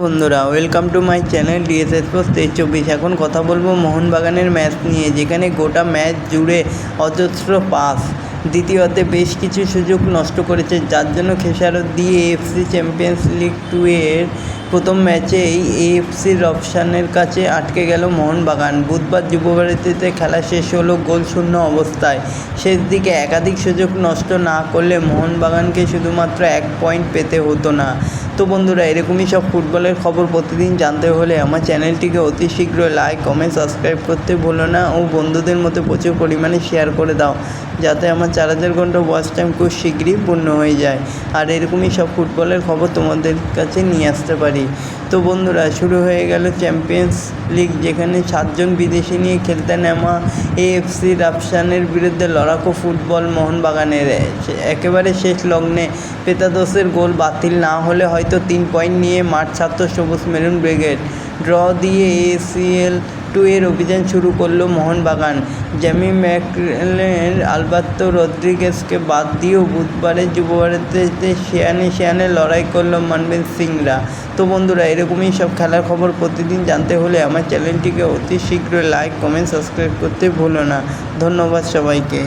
বন্ধুরা welcome to my channel DS sports 23-24। এখন কথা বলবো মোহনবাগানের ম্যাচ নিয়ে, যেখানে গোটা ম্যাচ জুড়ে অজস্র পাস, দ্বিতীয়তে বেশ কিছু সুযোগ নষ্ট করেছে, যার জন্য খেসারত দিয়ে এএফসি চ্যাম্পিয়ন্স লিগ 2 এর প্রথম ম্যাচেই এএফসির অপশানের কাছে আটকে গেল মোহনবাগান। বুধবার যুবভারতীতে খেলা শেষ হলো গোলশূন্য অবস্থায়। শেষ দিকে একাধিক সুযোগ নষ্ট না করলে মোহনবাগানকে শুধুমাত্র 1 পয়েন্ট পেতে হতো না। তো বন্ধুরা, এরকমই সব ফুটবলের খবর প্রতিদিন জানতে হলে আমার চ্যানেলটিকে অতি শীঘ্রই লাইক, কমেন্ট, সাবস্ক্রাইব করতে ভুলো না ও বন্ধুদের মধ্যে প্রচুর পরিমাণে শেয়ার করে দাও, যাতে আমার 4000 ঘন্টা ওয়াচ টাইম খুব শীঘ্রই পূর্ণ হয়ে যায় আর এরকমই সব ফুটবলের খবর তোমাদের কাছে নিয়ে আসতে পারি। তো বন্ধুরা, শুরু হয়ে গেল চ্যাম্পিয়ন্স লিগ, যেখানে 7 জন বিদেশি নিয়ে খেলতে নামা এএফসি রাফসানের বিরুদ্ধে লড়াকু ফুটবল মোহনবাগানের। একেবারে শেষ লগ্নে পেতাদোসের গোল বাতিল না হলে হয়তো 3 পয়েন্ট নিয়ে মাঠ ছাড়ত সবুজ মেরুন ব্রিগেড। ড্র দিয়ে এসিএল 2 এর অভিযান শুরু করলো মোহনবাগান। জ্যামি ম্যাকলেন, আলবার্তো রদ্রিগেজকে বাদ দিয়েও বুধবারের যুবভারতীতে সেয়ানে লড়াই করলো মনবীর সিংরা। তো বন্ধুরা, এরকমই সব খেলার খবর প্রতিদিন জানতে হলে আমার চ্যানেলটিকে অতি শীঘ্রই লাইক, কমেন্ট, সাবস্ক্রাইব করতে ভুলো না। ধন্যবাদ সবাইকে।